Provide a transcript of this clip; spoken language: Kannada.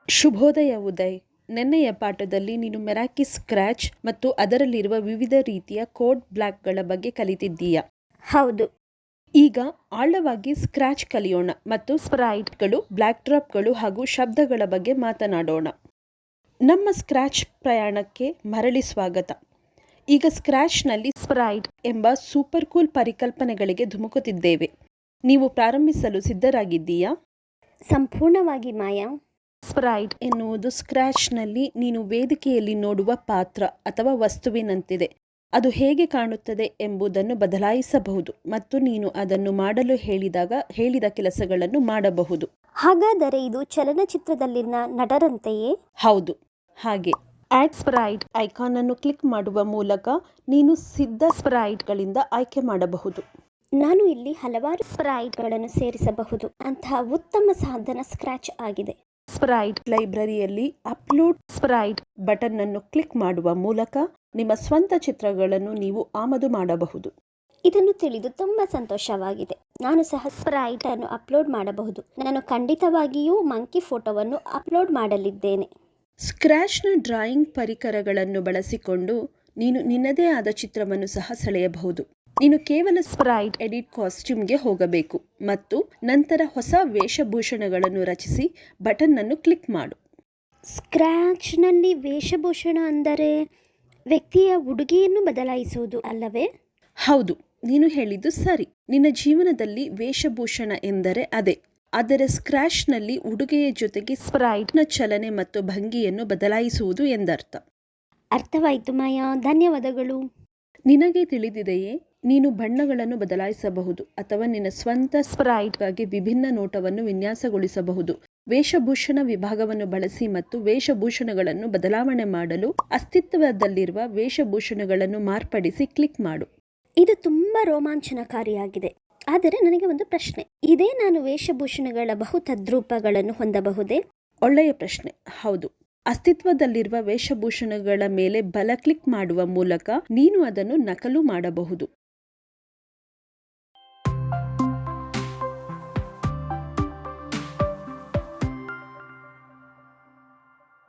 ಶುಭೋದಯ ಉದಯ್. ನೆನ್ನೆಯ ಪಾಠದಲ್ಲಿ ನೀನು ಮೆರಾಕಿ ಸ್ಕ್ರ್ಯಾಚ್ ಮತ್ತು ಅದರಲ್ಲಿರುವ ವಿವಿಧ ರೀತಿಯ ಕೋಡ್ ಬ್ಲಾಕ್ಗಳ ಬಗ್ಗೆ ಕಲಿತಿದ್ದೀಯಾ? ಹೌದು. ಈಗ ಆಳವಾಗಿ ಸ್ಕ್ರ್ಯಾಚ್ ಕಲಿಯೋಣ ಮತ್ತು ಸ್ಪ್ರೈಟ್ಗಳು, ಬ್ಲ್ಯಾಕ್ ಡ್ರಾಪ್ಗಳು ಹಾಗೂ ಶಬ್ದಗಳ ಬಗ್ಗೆ ಮಾತನಾಡೋಣ. ನಮ್ಮ ಸ್ಕ್ರ್ಯಾಚ್ ಪ್ರಯಾಣಕ್ಕೆ ಮರಳಿ ಸ್ವಾಗತ. ಈಗ ಸ್ಕ್ರ್ಯಾಚ್ನಲ್ಲಿ ಸ್ಪ್ರೈಟ್ ಎಂಬ ಸೂಪರ್ ಕೂಲ್ ಪರಿಕಲ್ಪನೆಗಳಿಗೆ ಧುಮುಕುತ್ತಿದ್ದೇವೆ. ನೀವು ಪ್ರಾರಂಭಿಸಲು ಸಿದ್ಧರಾಗಿದ್ದೀಯಾ? ಸಂಪೂರ್ಣವಾಗಿ ಮಾಯಾ. ಸ್ಪ್ರೈಟ್ ಎನ್ನುವುದು ಸ್ಕ್ರ್ಯಾಚ್ನಲ್ಲಿ ನೀನು ವೇದಿಕೆಯಲ್ಲಿ ನೋಡುವ ಪಾತ್ರ ಅಥವಾ ವಸ್ತುವಿನಂತಿದೆ. ಅದು ಹೇಗೆ ಕಾಣುತ್ತದೆ ಎಂಬುದನ್ನು ಬದಲಾಯಿಸಬಹುದು ಮತ್ತು ನೀನು ಅದನ್ನು ಮಾಡಲು ಹೇಳಿದ ಕೆಲಸಗಳನ್ನು ಮಾಡಬಹುದು. ಹಾಗಾದರೆ ಇದು ಚಲನಚಿತ್ರದಲ್ಲಿನ ನಟರಂತೆಯೇ? ಹೌದು, ಹಾಗೆ. ಆಡ್ ಸ್ಪ್ರೈಟ್ ಐಕಾನ್ ಅನ್ನು ಕ್ಲಿಕ್ ಮಾಡುವ ಮೂಲಕ ನೀನು ಸಿದ್ಧ ಸ್ಪ್ರೈಟ್ಗಳಿಂದ ಆಯ್ಕೆ ಮಾಡಬಹುದು. ನಾನು ಇಲ್ಲಿ ಹಲವಾರು ಸ್ಪ್ರೈಟ್ಗಳನ್ನು ಸೇರಿಸಬಹುದು. ಅಂತಹ ಉತ್ತಮ ಸಾಧನ ಸ್ಕ್ರ್ಯಾಚ್ ಆಗಿದೆ. ಸ್ಪ್ರೈಟ್ ಲೈಬ್ರರಿಯಲ್ಲಿ ಅಪ್ಲೋಡ್ ಸ್ಪ್ರೈಟ್ ಬಟನ್ ಅನ್ನು ಕ್ಲಿಕ್ ಮಾಡುವ ಮೂಲಕ ನಿಮ್ಮ ಸ್ವಂತ ಚಿತ್ರಗಳನ್ನು ನೀವು ಆಮದು ಮಾಡಬಹುದು. ಇದನ್ನು ತಿಳಿದು ತುಂಬ ಸಂತೋಷವಾಗಿದೆ. ನಾನು ಸಹ ಸ್ಪ್ರೈಟ್ ಅನ್ನು ಅಪ್ಲೋಡ್ ಮಾಡಬಹುದು. ನಾನು ಖಂಡಿತವಾಗಿಯೂ ಮಂಕಿ ಫೋಟೋವನ್ನು ಅಪ್ಲೋಡ್ ಮಾಡಲಿದ್ದೇನೆ. ಸ್ಕ್ರ್ಯಾಚ್ನ ಡ್ರಾಯಿಂಗ್ ಪರಿಕರಗಳನ್ನು ಬಳಸಿಕೊಂಡು ನೀನು ನಿನ್ನದೇ ಆದ ಚಿತ್ರವನ್ನು ಸಹ ಸೆಳೆಯಬಹುದು. ನೀನು ಕೇವಲ ಸ್ಪ್ರೈಟ್ ಎಡಿಟ್ ಕಾಸ್ಟ್ಯೂಮ್ಗೆ ಹೋಗಬೇಕು ಮತ್ತು ನಂತರ ಹೊಸ ವೇಷಭೂಷಣಗಳನ್ನು ರಚಿಸಿ ಬಟನ್ ಅನ್ನು ಕ್ಲಿಕ್ ಮಾಡು. ಸ್ಕ್ರ್ಯಾಚ್ನಲ್ಲಿ ವೇಷಭೂಷಣ ಅಂದರೆ ವ್ಯಕ್ತಿಯ ಉಡುಗೆಯನ್ನು ಬದಲಾಯಿಸುವುದು ಅಲ್ಲವೇ? ಹೌದು, ನೀನು ಹೇಳಿದ್ದು ಸರಿ. ನಿನ್ನ ಜೀವನದಲ್ಲಿ ವೇಷಭೂಷಣ ಎಂದರೆ ಅದೇ. ಆದರೆ ಸ್ಕ್ರ್ಯಾಚ್ನಲ್ಲಿ ಉಡುಗೆಯ ಜೊತೆಗೆ ಸ್ಪ್ರೈಟ್ನ ಚಲನೆ ಮತ್ತು ಭಂಗಿಯನ್ನು ಬದಲಾಯಿಸುವುದು ಎಂದರ್ಥ. ಅರ್ಥವಾಯಿತು ಮಾಯಾ, ಧನ್ಯವಾದಗಳು. ನಿನಗೆ ತಿಳಿದಿದೆಯೇ, ನೀನು ಬಣ್ಣಗಳನ್ನು ಬದಲಾಯಿಸಬಹುದು ಅಥವಾ ನಿನ್ನ ಸ್ವಂತ ಸ್ಪ್ರೈಟ್ಗಾಗಿ ವಿಭಿನ್ನ ನೋಟವನ್ನು ವಿನ್ಯಾಸಗೊಳಿಸಬಹುದು. ವೇಷಭೂಷಣ ವಿಭಾಗವನ್ನು ಬಳಸಿ ಮತ್ತು ವೇಷಭೂಷಣಗಳನ್ನು ಬದಲಾವಣೆ ಮಾಡಲು ಅಸ್ತಿತ್ವದಲ್ಲಿರುವ ವೇಷಭೂಷಣಗಳನ್ನು ಮಾರ್ಪಡಿಸಿ ಕ್ಲಿಕ್ ಮಾಡು. ಇದು ತುಂಬ ರೋಮಾಂಚನಕಾರಿಯಾಗಿದೆ. ಆದರೆ ನನಗೆ ಒಂದು ಪ್ರಶ್ನೆ ಇದೆ. ನಾನು ವೇಷಭೂಷಣಗಳ ಬಹು ತದ್ರೂಪಗಳನ್ನು ಹೊಂದಬಹುದೇ? ಒಳ್ಳೆಯ ಪ್ರಶ್ನೆ. ಹೌದು, ಅಸ್ತಿತ್ವದಲ್ಲಿರುವ ವೇಷಭೂಷಣಗಳ ಮೇಲೆ ಬಲ ಕ್ಲಿಕ್ ಮಾಡುವ ಮೂಲಕ ನೀನು ಅದನ್ನು ನಕಲು ಮಾಡಬಹುದು.